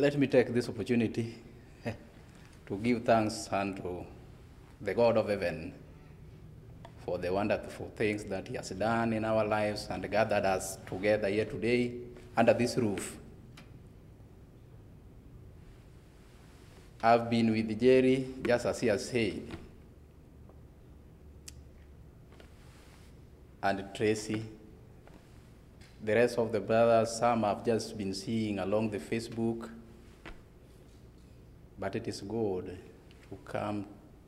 Let me take this opportunity to give thanks unto the God of heaven for the wonderful things that he has done in our lives and gathered us together here today under this roof. I've been with Jerry, just as he has said, and Tracy. The rest of the brothers, some I've just been seeing along the Facebook, but it is good to come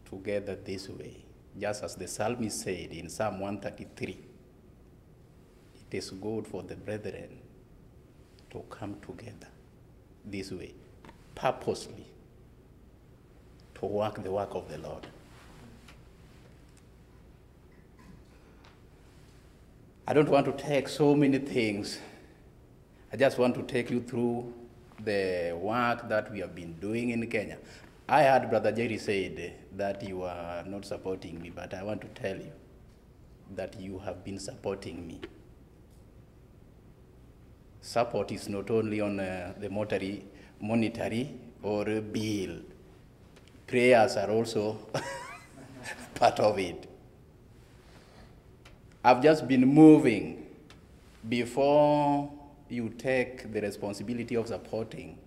together this way. Just as the psalmist said in Psalm 133, it is good for the brethren to come together this way, purposely, to work the work of the Lord. I don't want to take so many things. I just want to take you through the work that we have been doing in Kenya. I heard Brother Jerry said that you are not supporting me, but I want to tell you that you have been supporting me. Support is not only on the monetary or bill. Prayers are also part of it. I've just been moving. Before you take the responsibility of supporting,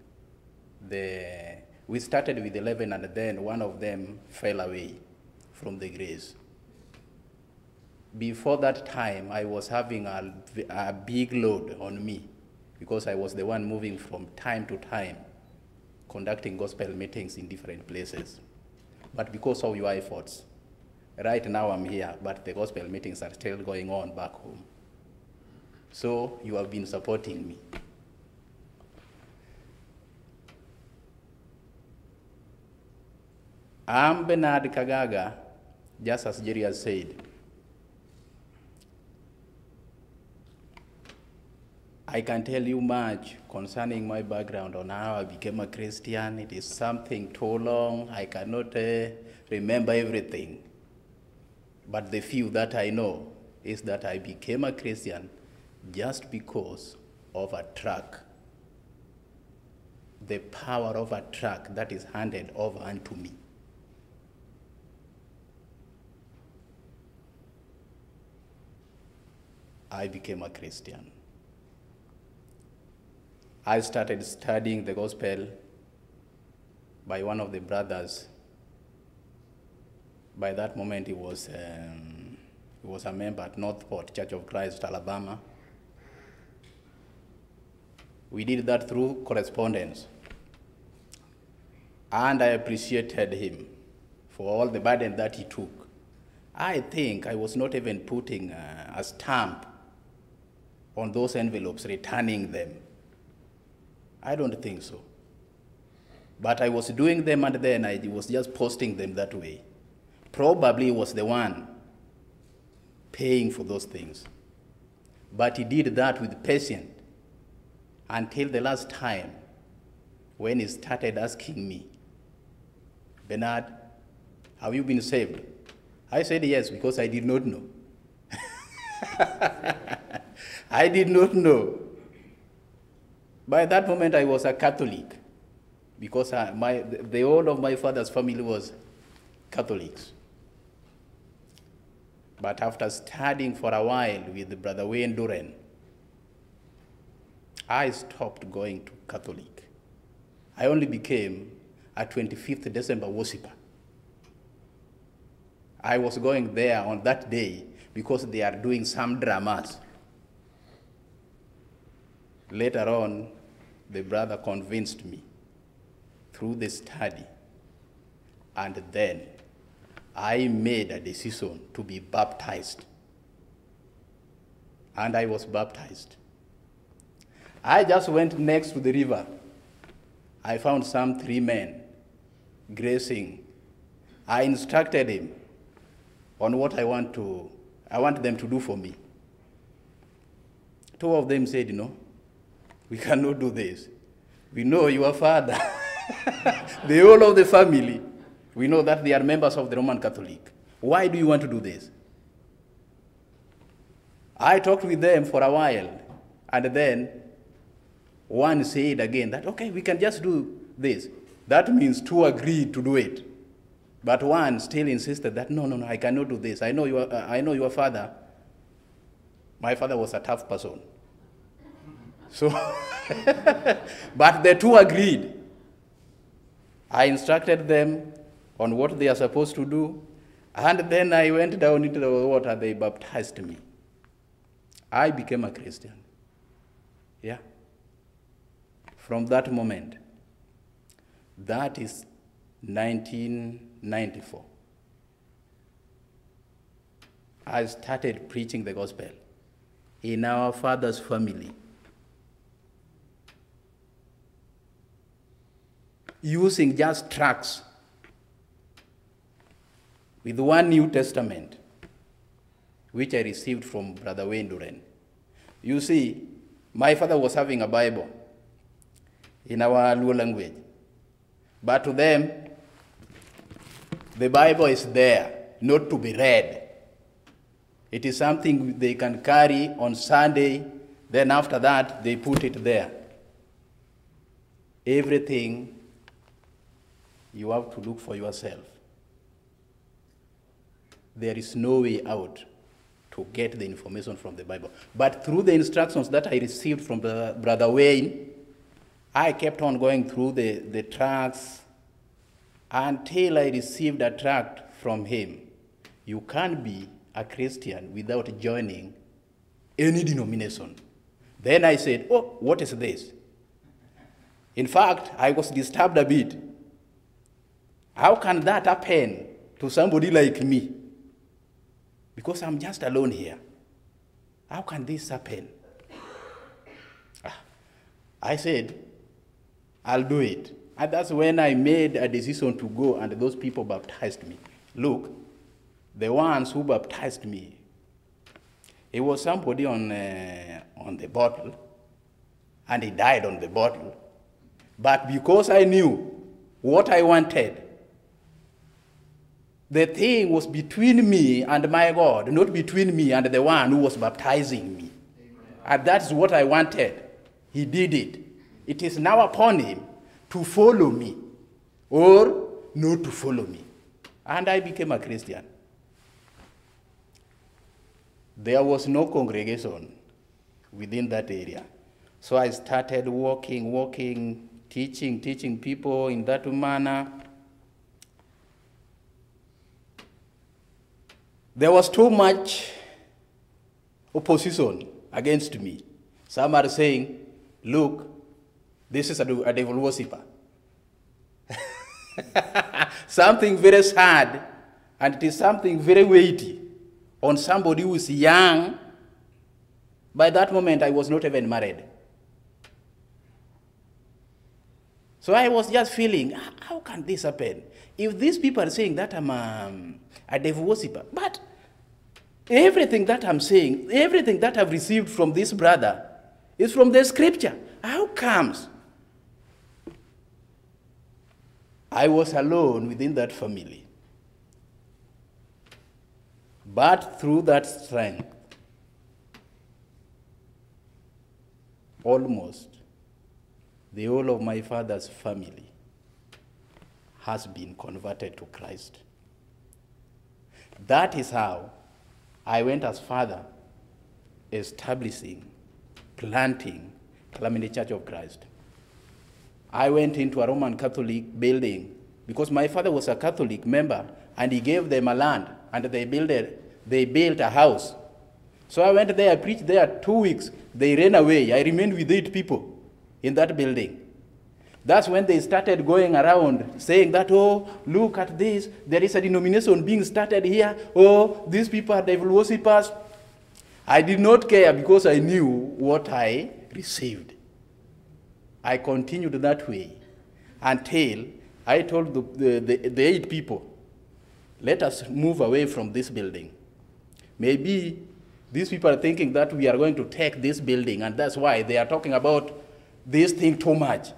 we started with 11 and then one of them fell away from the grace. Before that time, I was having a big load on me because I was the one moving from time to time, conducting gospel meetings in different places. But because of your efforts, right now I'm here, but the gospel meetings are still going on back home. So you have been supporting me. I'm Benard Kagaga, just as Jerry has said. I can tell you much concerning my background on how I became a Christian. It is something too long. I cannot remember everything. But the few that I know is that I became a Christian just because of a tract. The power of a tract that is handed over unto me. I became a Christian. I started studying the gospel by one of the brothers. By that moment, he was a member at Northport Church of Christ, Alabama. We did that through correspondence. And I appreciated him for all the burden that he took. I think I was not even putting a stamp on those envelopes, returning them. I don't think so. But I was doing them and then I was just posting them that way. Probably he was the one paying for those things. But he did that with patience until the last time when he started asking me, Benard, have you been saved? I said yes, because I did not know. I did not know. By that moment, I was a Catholic, because the whole of my father's family was Catholics. But after studying for a while with Brother Wayne Duren, I stopped going to Catholic. I only became a 25th December worshiper. I was going there on that day because they are doing some dramas. Later on, the brother convinced me through the study, and then I made a decision to be baptized. And I was baptized. I just went next to the river. I found some 3 men grazing. I instructed him on what I want them to do for me. 2 of them said, no, we cannot do this. We know your father, the whole of the family, we know that they are members of the Roman Catholic. Why do you want to do this? I talked with them for a while, and then one said again that, okay, we can just do this. That means two agreed to do it. But one still insisted that, no, I cannot do this. I know your father. My father was a tough person. So, but the two agreed. I instructed them on what they are supposed to do, and then I went down into the water. They baptized me. I became a Christian. Yeah. From that moment, that is 1994. I started preaching the gospel in our father's family, using just tracts with one New Testament, which I received from Brother Wayne Duren. You see, my father was having a Bible in our Luo language, but to them, the Bible is there, not to be read. It is something they can carry on Sunday, then after that, they put it there. Everything you have to look for yourself. There is no way out to get the information from the Bible. But through the instructions that I received from Brother Wayne, I kept on going through the tracts until I received a tract from him. You can't be a Christian without joining any denomination. Then I said, oh, what is this? In fact, I was disturbed a bit. How can that happen to somebody like me? Because I'm just alone here. How can this happen? I said, I'll do it. And that's when I made a decision to go, and those people baptized me. Look, the ones who baptized me, it was somebody on the bottle, and he died on the bottle. But because I knew what I wanted, the thing was between me and my God, not between me and the one who was baptizing me. Amen. And that's what I wanted. He did it. It is now upon him to follow me or not to follow me. And I became a Christian. There was no congregation within that area. So I started walking, teaching people in that manner. There was too much opposition against me. Some are saying, look, this is a devil worshipper. Something very sad, and it is something very weighty on somebody who is young. By that moment, I was not even married. So I was just feeling, how can this happen? If these people are saying that I'm a devil worshipper, but everything that I'm saying, everything that I've received from this brother is from the scripture. How comes? I was alone within that family. But through that strength, almost the whole of my father's family has been converted to Christ. That is how I went as father, establishing, planting Calamity Church of Christ. I went into a Roman Catholic building because my father was a Catholic member, and he gave them a land, and they built a house. So I went there, I preached there 2 weeks. They ran away. I remained with 8 people in that building. That's when they started going around saying that, oh, look at this. There is a denomination being started here. Oh, these people are devil worshippers. I did not care because I knew what I received. I continued that way until I told the 8 people, let us move away from this building. Maybe these people are thinking that we are going to take this building, and that's why they are talking about this thing too much.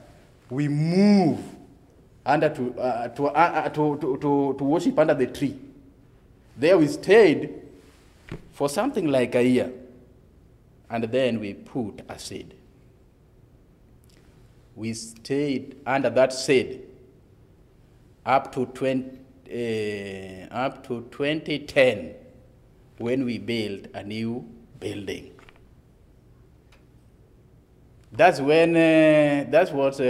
We move under to worship under the tree. There we stayed for something like a year, and then we put a seed. We stayed under that shade up to 2010, when we built a new building. That's when, that was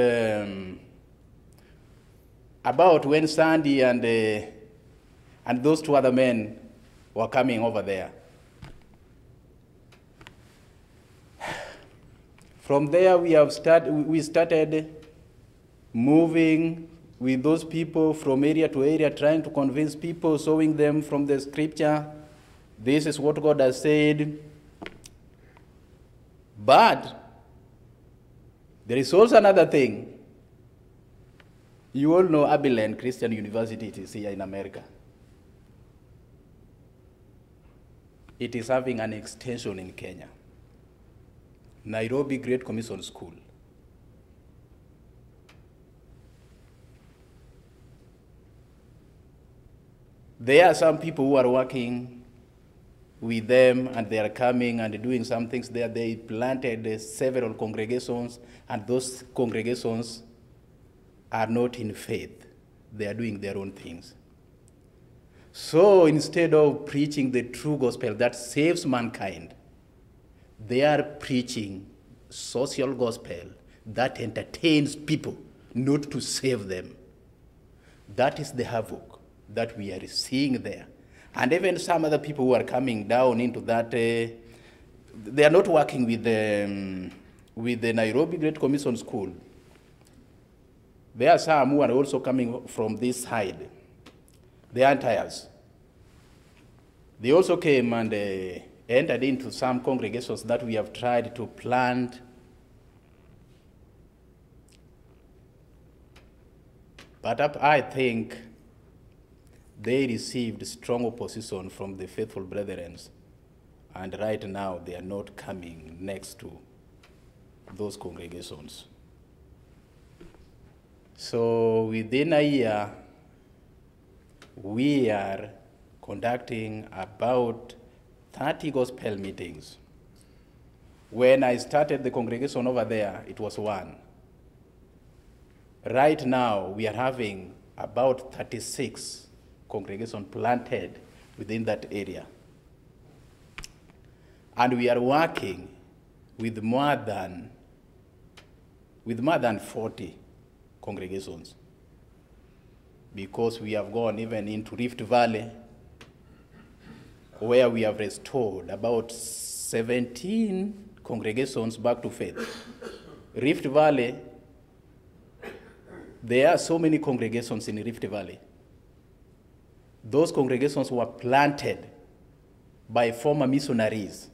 about when Sandy and those two other men were coming over there. From there, we started moving with those people from area to area, trying to convince people, showing them from the scripture, this is what God has said. But there is also another thing. You all know Abilene Christian University, it is here in America. It is having an extension in Kenya. Nairobi Great Commission School. There are some people who are working with them, and they are coming and doing some things there. They planted several congregations, and those congregations are not in faith. They are doing their own things. So instead of preaching the true gospel that saves mankind, they are preaching social gospel that entertains people, not to save them. That is the havoc that we are seeing there. And even some other people who are coming down into that, they are not working with the Nairobi Great Commission School. There are some who are also coming from this side, the Antilles. They also came and entered into some congregations that we have tried to plant. But I think they received strong opposition from the faithful brethren, and right now they are not coming next to those congregations. So within a year, we are conducting about 30 gospel meetings. When I started the congregation over there, it was 1. Right now, we are having about 36 congregations planted within that area. And we are working with more than 40 congregations, because we have gone even into Rift Valley, where we have restored about 17 congregations back to faith. Rift Valley, there are so many congregations in Rift Valley. Those congregations were planted by former missionaries.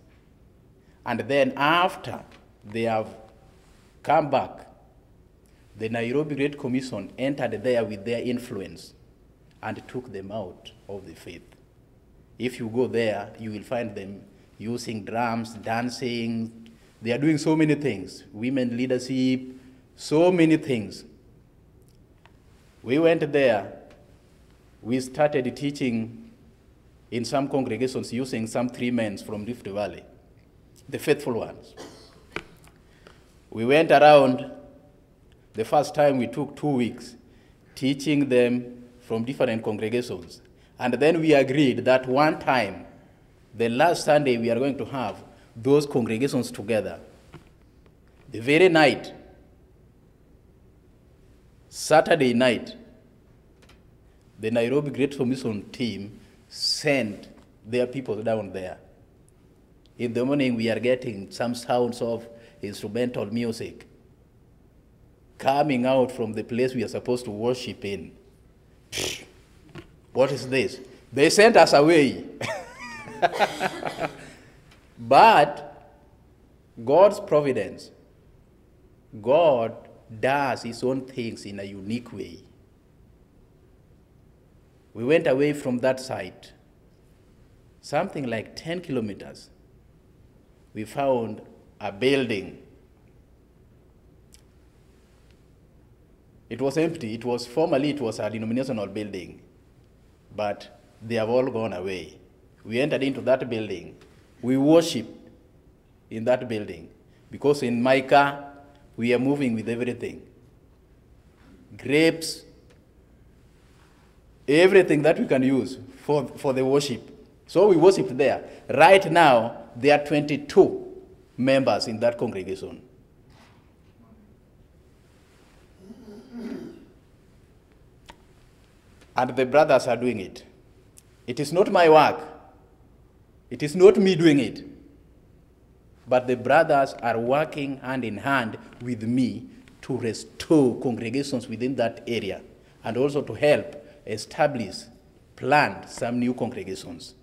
And then after they have come back, the Nairobi Great Commission entered there with their influence and took them out of the faith. If you go there, you will find them using drums, dancing. They are doing so many things. Women leadership, so many things. We went there. We started teaching in some congregations using some 3 men from Rift Valley, the faithful ones. We went around. The first time we took 2 weeks teaching them from different congregations. And then we agreed that one time, the last Sunday, we are going to have those congregations together. The very night, Saturday night, the Nairobi Great Commission team sent their people down there. In the morning, we are getting some sounds of instrumental music coming out from the place we are supposed to worship in. What is this? They sent us away. But God's providence, God does his own things in a unique way. We went away from that site, something like 10 kilometers. We found a building. It was empty. Formerly it was a denominational building, but they have all gone away. We entered into that building. We worshiped in that building, because in Micah We are moving with everything. Grapes, everything that we can use for the worship. So we worship there. Right now, there are 22 members in that congregation. And the brothers are doing it. It is not my work. It is not me doing it. But the brothers are working hand in hand with me to restore congregations within that area and also to help establish, plant some new congregations.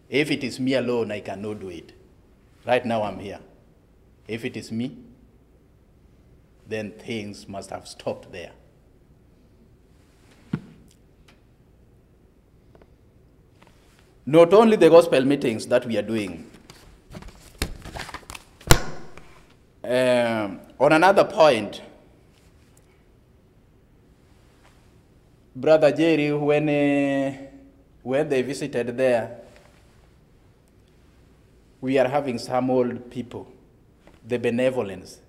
If it is me alone, I cannot do it. Right now I'm here. If it is me, then things must have stopped there. Not only the gospel meetings that we are doing. On another point, Brother Jerry, when they visited there, we are having some old people, the benevolence.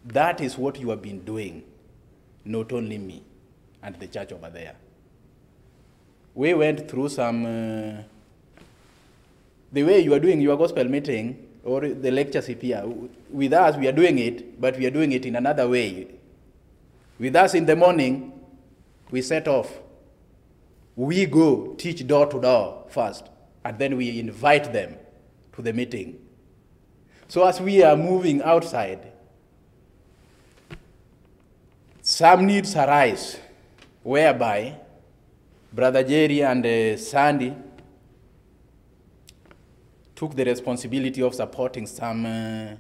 That is what you have been doing, not only me and the church over there. We went through some, the way you are doing your gospel meeting or the lectureship here, with us we are doing it, but we are doing it in another way. With us in the morning, we set off. We go teach door to door first, and then we invite them to the meeting. So as we are moving outside, some needs arise, whereby Brother Jerry and Sandy took the responsibility of supporting some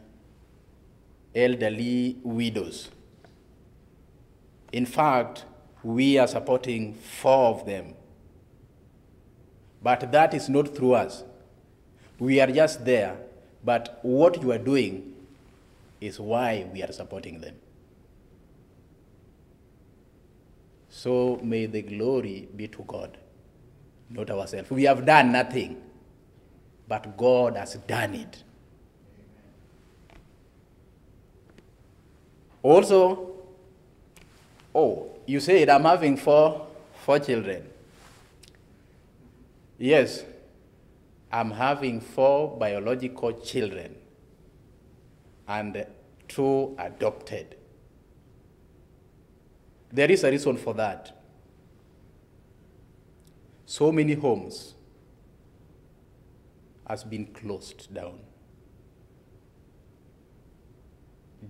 elderly widows. In fact, we are supporting 4 of them. But that is not through us. We are just there, but what you are doing is why we are supporting them. So may the glory be to God, not ourselves. We have done nothing, but God has done it. Also, you said I'm having four children. Yes, I'm having 4 biological children and 2 adopted. There is a reason for that. So many homes has been closed down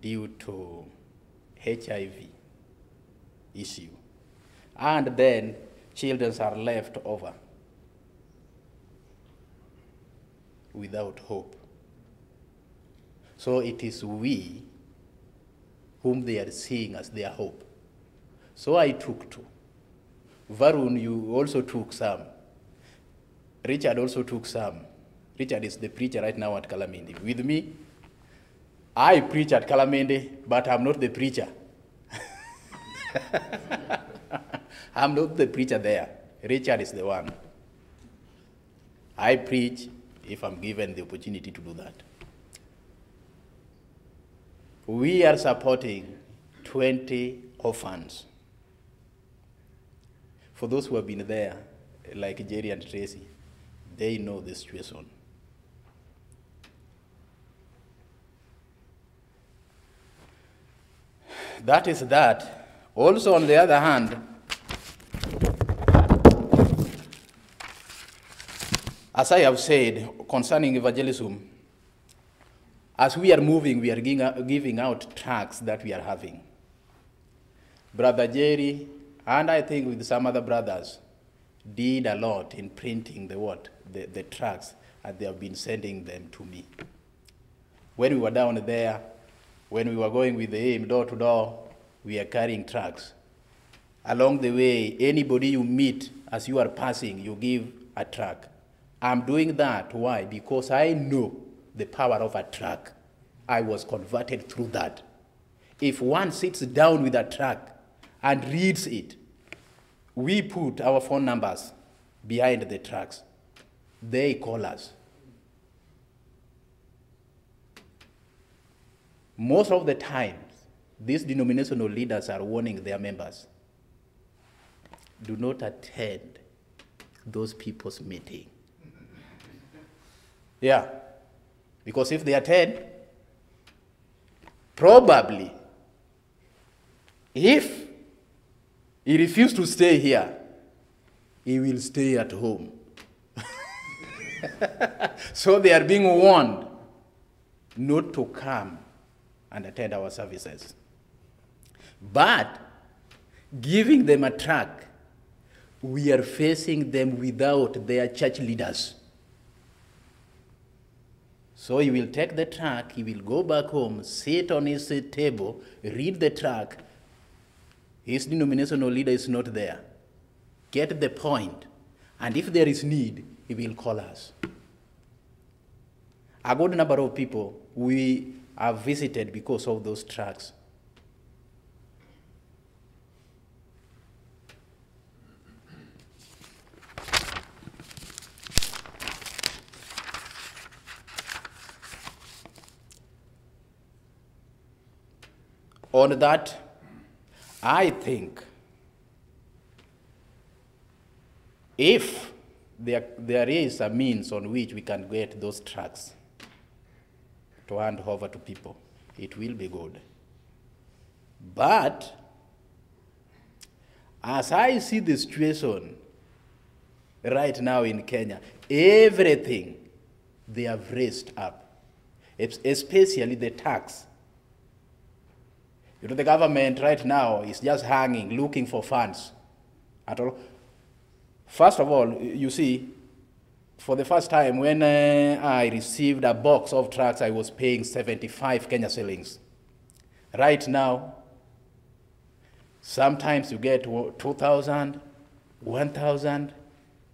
due to HIV issue. And then children are left over without hope. So it is we whom they are seeing as their hope. So I took 2. Varun, you also took some. Richard also took some. Richard is the preacher right now at Kalamindi. With me, I preach at Kalamindi, but I'm not the preacher. I'm not the preacher there. Richard is the one. I preach if I'm given the opportunity to do that. We are supporting 20 orphans. For those who have been there, like Jerry and Tracy, they know the situation. That is that. Also, on the other hand, as I have said concerning evangelism, as we are moving, we are giving out tracts that we are having. Brother Jerry, and I think with some other brothers, did a lot in printing the tracts, and they have been sending them to me. When we were down there, when we were going with the aim door to door, we are carrying tracts. Along the way, anybody you meet as you are passing, you give a tract. I'm doing that. Why? Because I know the power of a tract. I was converted through that. If one sits down with a tract and reads it, we put our phone numbers behind the tracts. They call us. Most of the times, these denominational leaders are warning their members, do not attend those people's meeting. Yeah, because if they attend, probably, if he refuses to stay here, he will stay at home. So they are being warned not to come and attend our services. But giving them a tract, we are facing them without their church leaders. So he will take the tract, he will go back home, sit on his table, read the tract. His denominational leader is not there. Get the point. And if there is need, he will call us. A good number of people we have visited because of those tracts. On that, I think if there is a means on which we can get those tracts to hand over to people, it will be good. But as I see the situation right now in Kenya, everything they have raised up, especially the tax. You know, the government right now is just hanging, looking for funds at all. First of all, you see, for the first time when I received a box of tracts, I was paying 75 Kenya shillings. Right now, sometimes you get 2,000, 1,000,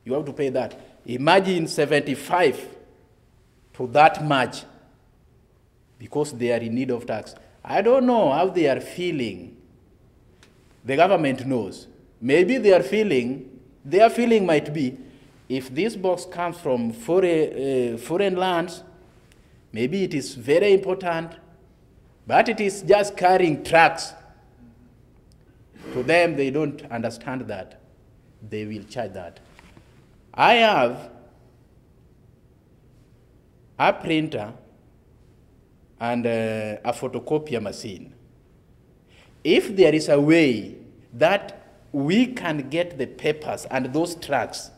you have to pay that. Imagine 75 to that much because they are in need of tax. I don't know how they are feeling. The government knows. Maybe their feeling might be, if this box comes from foreign lands, maybe it is very important, but it is just carrying tracts. To them, they don't understand that. They will charge that. I have a printer and a photocopier machine. If there is a way that we can get the papers and those tracts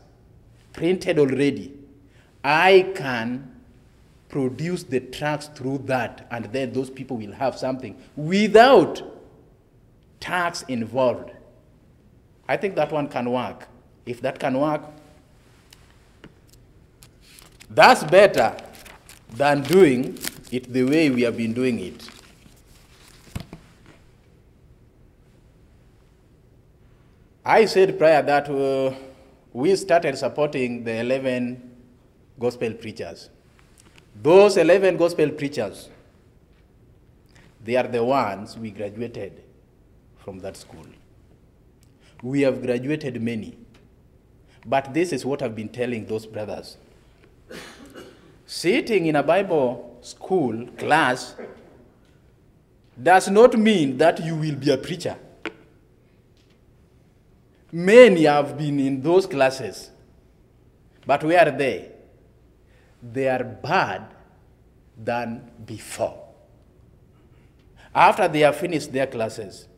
printed already, I can produce the tracts through that, and then those people will have something without tax involved. I think that one can work. If that can work, that's better than doing it the way we have been doing it. I said prior that we started supporting the 11 gospel preachers. Those 11 gospel preachers, they are the ones we graduated from that school. We have graduated many. But this is what I've been telling those brothers. Sitting in a Bible school class does not mean that you will be a preacher. Many have been in those classes, but where are they? They are bad than before. After they have finished their classes,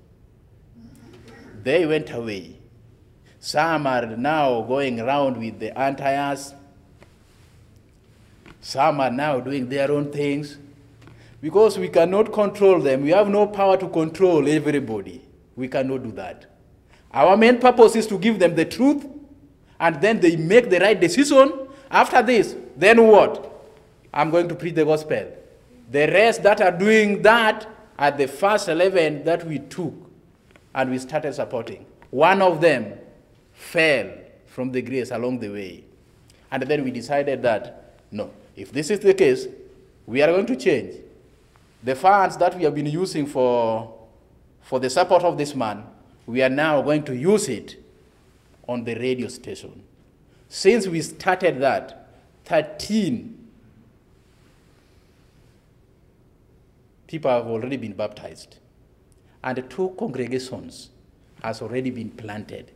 they went away. Some are now going around with the anti-us. Some are now doing their own things. Because we cannot control them. We have no power to control everybody. We cannot do that. Our main purpose is to give them the truth, and then they make the right decision. After this, then what? I'm going to preach the gospel. The rest that are doing that are the first 11 that we took and we started supporting. One of them fell from the grace along the way. And then we decided that, no, if this is the case, we are going to change. The funds that we have been using for the support of this man, we are now going to use it on the radio station. Since we started that, 13 people have already been baptized. And 2 congregations has already been planted.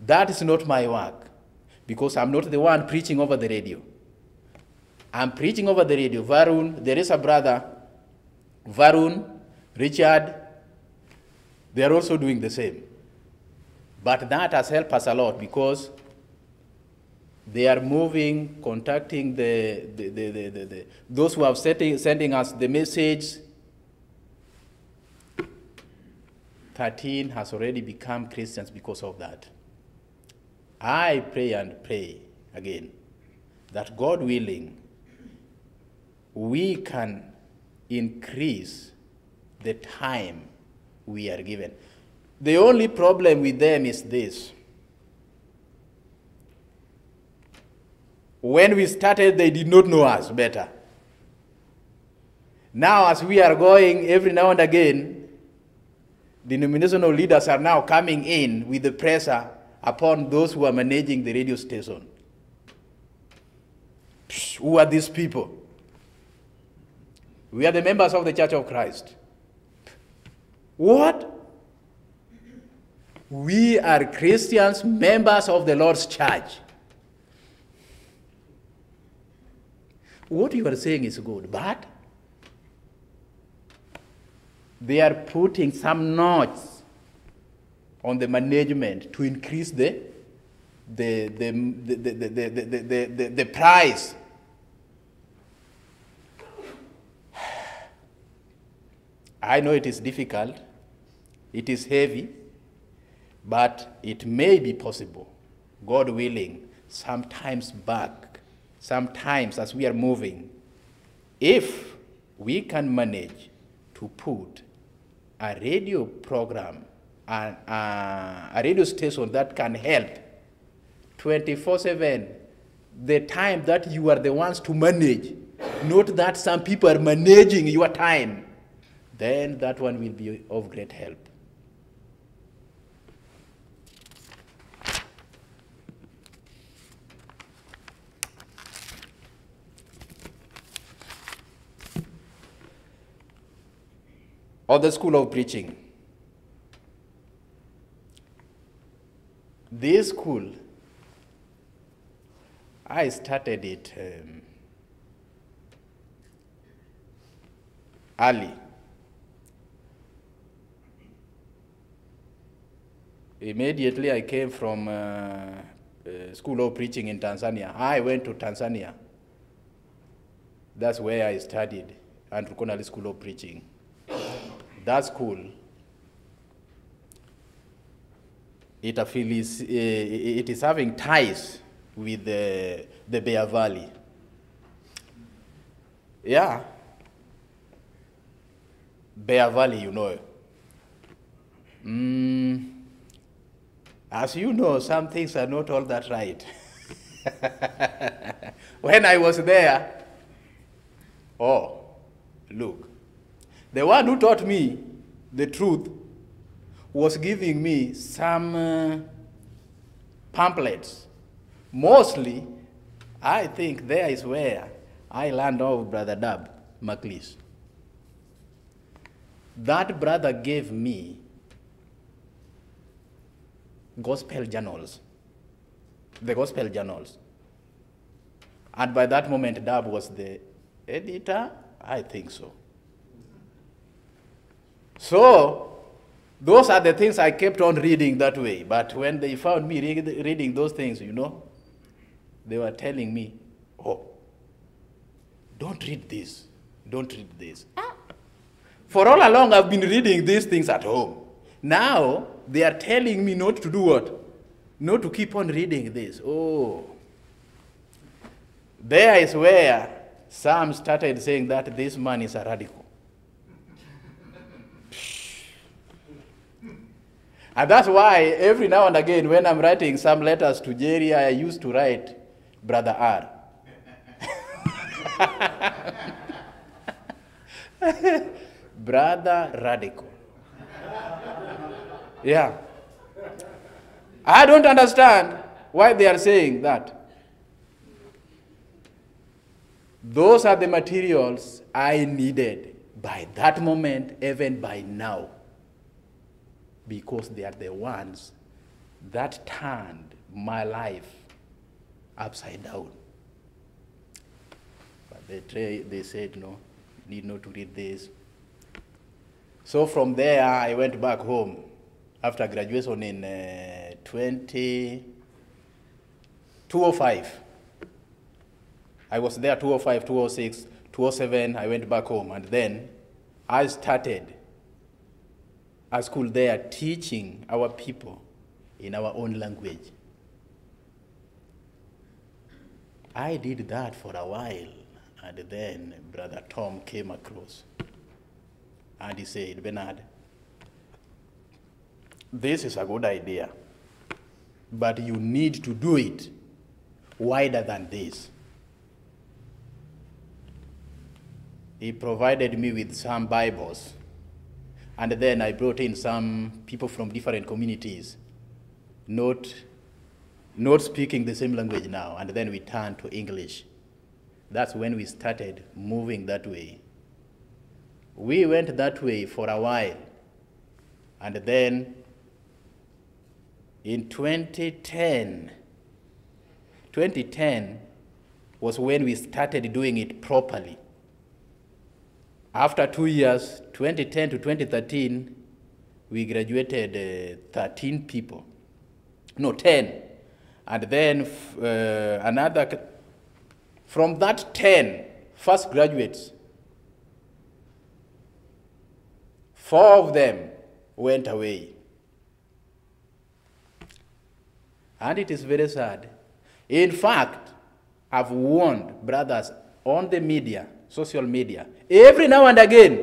That is not my work, because I'm not the one preaching over the radio. I'm preaching over the radio. Varun, there is a brother, Varun, Richard, they are also doing the same. But that has helped us a lot, because they are moving, contacting those who are sending us the message. 13 has already become Christians because of that. I pray and pray again that, God willing, we can increase the time we are given. The only problem with them is this. When we started, they did not know us better. Now, as we are going every now and again, denominational leaders are now coming in with the pressure upon those who are managing the radio station. Who are these people? We are the members of the Church of Christ. What? We are Christians, members of the Lord's church. What you are saying is good, but they are putting some notes on the management to increase the price. I know it is difficult, it is heavy, but it may be possible, God willing, sometimes as we are moving, if we can manage to put a radio program, a radio station that can help 24/7, the time that you are the ones to manage, not that some people are managing your time, then that one will be of great help. Or the School of Preaching. This school, I started it early. Immediately I came from School of Preaching in Tanzania. I went to Tanzania. That's where I studied, Andrew Connolly School of Preaching. That school, it is having ties with the Bear Valley. Yeah. Bear Valley, you know. As you know, some things are not all that right. When I was there, oh, look. The one who taught me the truth was giving me some pamphlets. Mostly, I think there is where I learned of Brother Dab McLeish. That brother gave me gospel journals, the gospel journals. And by that moment, Dab was the editor, I think so. So, those are the things I kept on reading that way. But when they found me reading those things, you know, they were telling me, oh, don't read this, don't read this. For all along, I've been reading these things at home. Now, they are telling me not to do what? Not to keep on reading this. Oh. There is where some started saying that this man is a radical. And that's why every now and again, when I'm writing some letters to Jerry, I used to write Brother R. Brother Radical. Yeah. I don't understand why they are saying that. Those are the materials I needed by that moment, even by now, because they are the ones that turned my life upside down. But they said, no, you need not to read this. So from there, I went back home after graduation in 205. I was there 205, 206, 207, I went back home, and then I started a school there teaching our people in our own language. I did that for a while, and then Brother Tom came across, and he said, Benard, this is a good idea, but you need to do it wider than this. He provided me with some Bibles, and then I brought in some people from different communities, not speaking the same language now, and then we turned to English. That's when we started moving that way. We went that way for a while, and then in 2010 was when we started doing it properly. After 2 years, 2010 to 2013, we graduated 13 people. No, 10. And then from that 10 first graduates, 4 of them went away. And it is very sad. In fact, I've warned brothers on the media, social media, every now and again,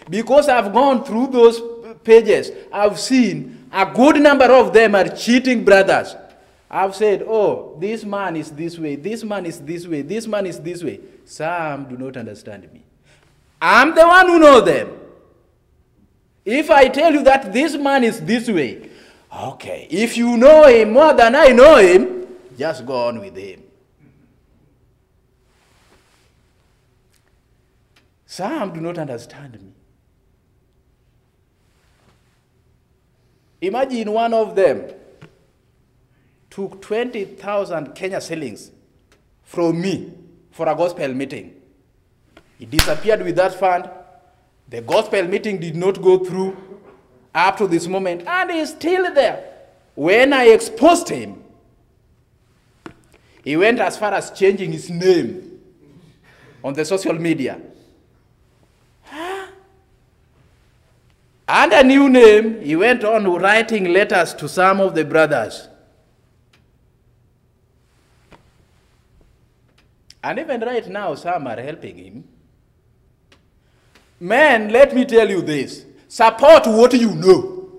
because I've gone through those pages, I've seen a good number of them are cheating brothers. I've said, oh, this man is this way, this man is this way, this man is this way. Some do not understand me. I'm the one who knows them. If I tell you that this man is this way, okay, if you know him more than I know him, just go on with him. Some do not understand me. Imagine one of them took 20,000 Kenya shillings from me for a gospel meeting. He disappeared with that fund. The gospel meeting did not go through up to this moment, and he's still there. When I exposed him, he went as far as changing his name on the social media. And a new name, he went on writing letters to some of the brothers. And even right now, some are helping him. Man, let me tell you this. Support what you know.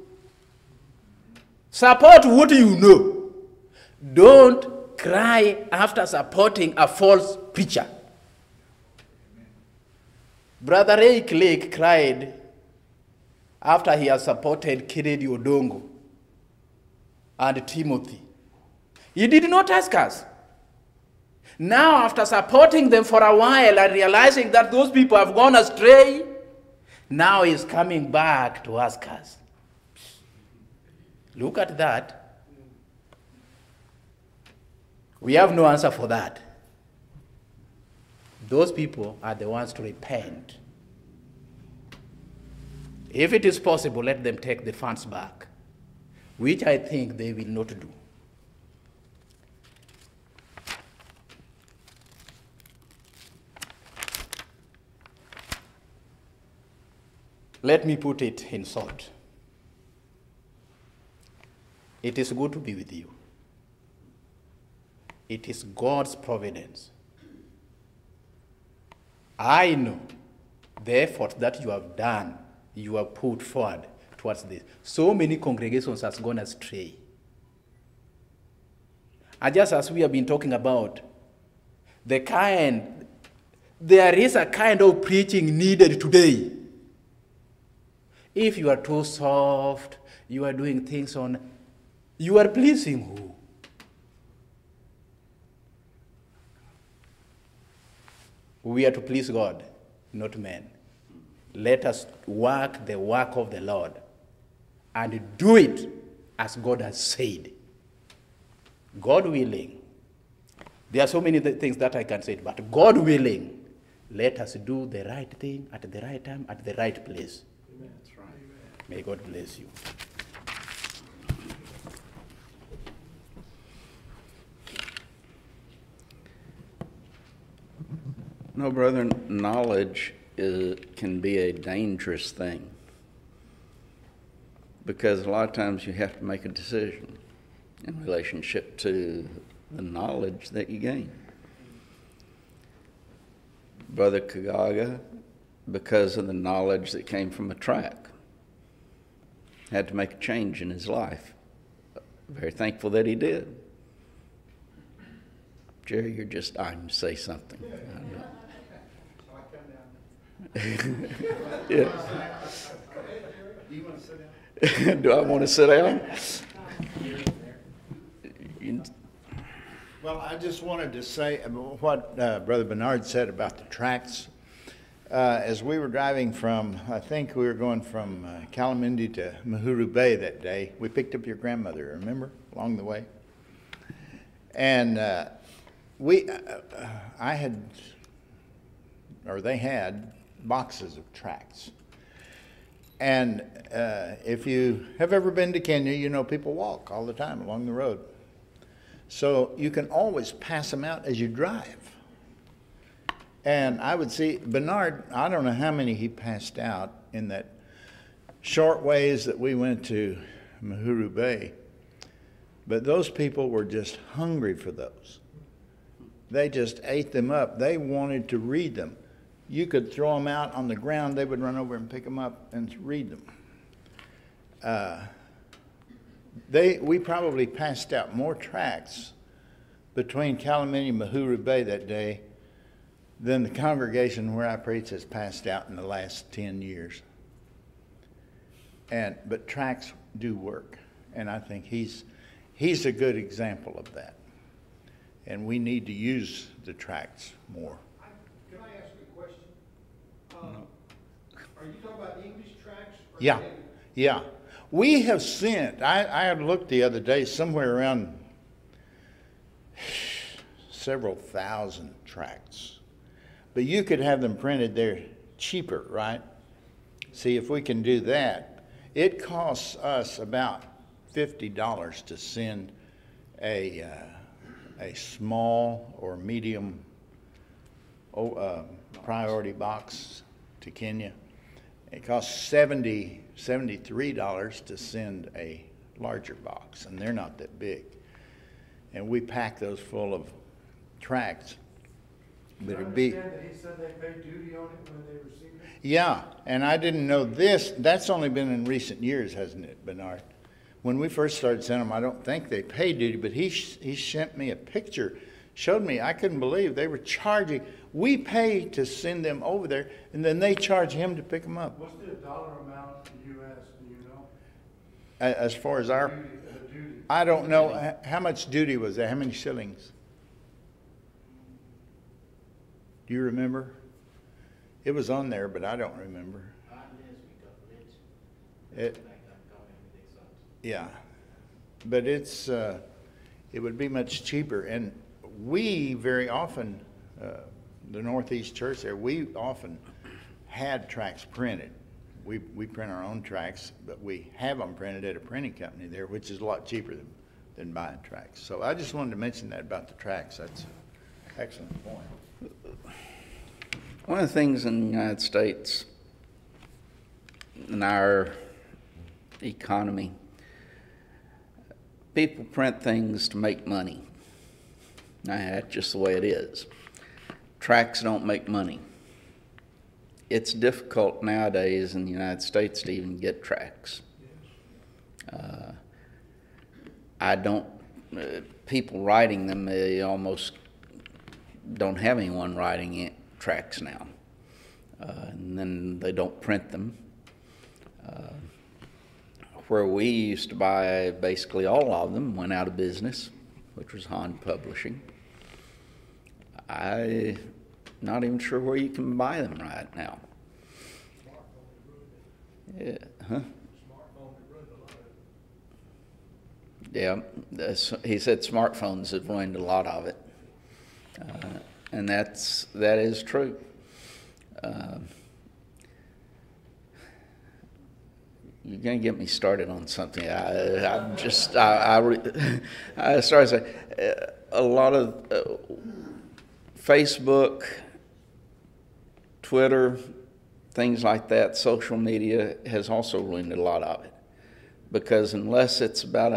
Support what you know. Don't cry after supporting a false preacher. Brother Ray Clake cried after he has supported Kennedy Odongo and Timothy. He did not ask us. Now, after supporting them for a while and realizing that those people have gone astray, now he's coming back to ask us. Look at that. We have no answer for that. Those people are the ones to repent. If it is possible, let them take the funds back, which I think they will not do. Let me put it in short. It is good to be with you. It is God's providence. I know the effort that you have done, you have put forward towards this. So many congregations have gone astray. And just as we have been talking about, there is a kind of preaching needed today. If you are too soft, you are doing things you are pleasing who? We are to please God, not men. let us work the work of the Lord and do it as God has said. God willing. There are so many things that I can say, but God willing, let us do the right thing at the right time, at the right place. Amen. That's right. May God bless you. No, brother, knowledge can be a dangerous thing, because a lot of times you have to make a decision in relationship to the knowledge that you gain. Brother Kagaga, because of the knowledge that came from a track, had to make a change in his life. Very thankful that he did. Jerry, you're just dying to say something. Yeah. Do you want to sit down? Do I want to sit down? Well, I just wanted to say what Brother Benard said about the tracks. As we were driving from, I think we were going from Calamindi to Mahuru Bay that day, we picked up your grandmother, remember, along the way? And they had boxes of tracts. And if you have ever been to Kenya, you know people walk all the time along the road. So you can always pass them out as you drive. And I would see Benard, I don't know how many he passed out in that short ways that we went to Mahuru Bay, but those people were just hungry for those. They just ate them up. They wanted to read them. You could throw them out on the ground, they would run over and pick them up and read them. We probably passed out more tracts between Calamini and Mahuru Bay that day than the congregation where I preach has passed out in the last 10 years. But tracts do work, and I think he's a good example of that. And we need to use the tracts more. Can I ask you a question? Are you talking about English tracts? Yeah, yeah. We have sent, I had looked the other day, somewhere around several thousand tracts. But you could have them printed, they're cheaper, right? See, if we can do that, it costs us about $50 to send a small or medium priority box to Kenya. It costs $73 to send a larger box, and they're not that big. And we pack those full of tracts. But it'd be. That he said they paid duty on it when they received it? Yeah, and I didn't know this. That's only been in recent years, hasn't it, Benard? When we first started sending them, I don't think they paid duty, but he sent me a picture, showed me. I couldn't believe they were charging. We pay to send them over there, and then they charge him to pick them up. What's the dollar amount in U.S., do you know? As far as our, Duty. I don't know, how much duty was there? How many shillings? Do you remember? It was on there, but I don't remember. Yeah, but it would be much cheaper. And we very often, the Northeast Church there, we often had tracts printed. We print our own tracts, but we have them printed at a printing company there, which is a lot cheaper than buying tracts. So I just wanted to mention that about the tracts. That's an excellent point. One of the things in the United States, in our economy, people print things to make money. Now, that's just the way it is. Tracts don't make money. It's difficult nowadays in the United States to even get tracts. People writing them, they almost don't have anyone writing tracts now. And then they don't print them. Where we used to buy basically all of them went out of business, which was Hahn Publishing. I'm not even sure where you can buy them right now. Yeah, huh? Yeah, he said smartphones have ruined a lot of it, and that is true. You're gonna get me started on something. I started to say a lot of Facebook, Twitter, things like that. Social media has also ruined a lot of it, because unless it's about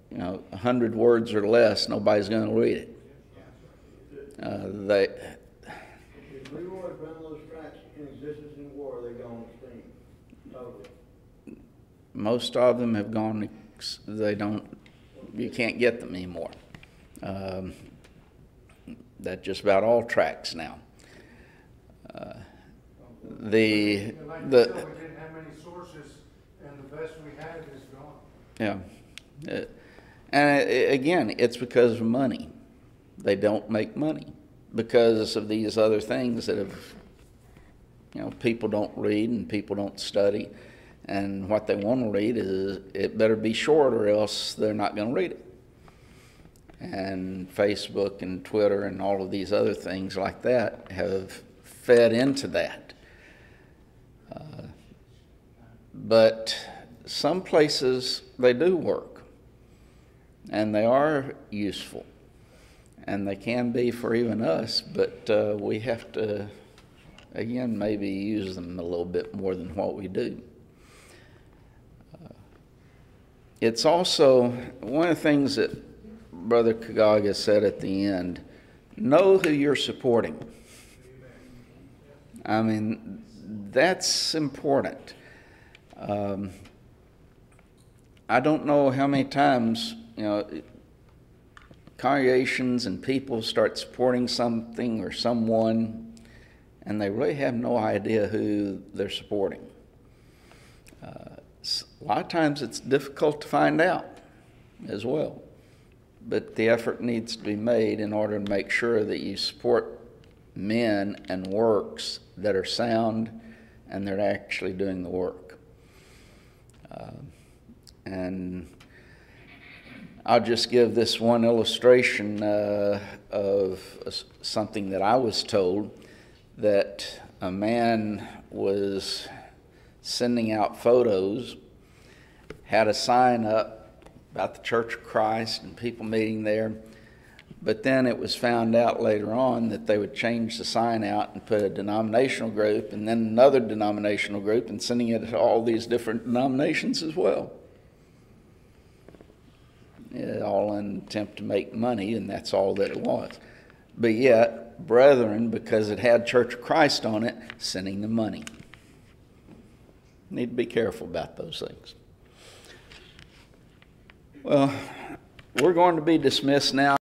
100 words or less, nobody's going to read it. If we would run those tracks in existence in war, they're gone extinct. Totally. Most of them have gone. You can't get them anymore. That's just about all tracks now. Like you said, we didn't have many sources, and the best we had is gone. Yeah. And again, it's because of money. They don't make money because of these other things that have, people don't read and people don't study. And what they want to read is, it better be short or else they're not going to read it. And Facebook and Twitter and all of these other things like that have fed into that. But some places they do work, and they are useful, and they can be for even us, but we have to, again, maybe use them a little bit more than what we do. It's also one of the things that Brother Kagaga said at the end: know who you're supporting. I mean, that's important. I don't know how many times, congregations and people start supporting something or someone, and they really have no idea who they're supporting. A lot of times it's difficult to find out as well, but the effort needs to be made in order to make sure that you support men and works that are sound and they're actually doing the work. And I'll just give this one illustration of something that I was told, that a man was sending out photos, had a sign up about the Church of Christ and people meeting there, but then it was found out later on that they would change the sign out and put a denominational group and then another denominational group, and sending it to all these different denominations as well. Yeah, all in an attempt to make money, and that's all that it was. But yet, brethren, because it had Church of Christ on it, sending the money. Need to be careful about those things. Well, we're going to be dismissed now.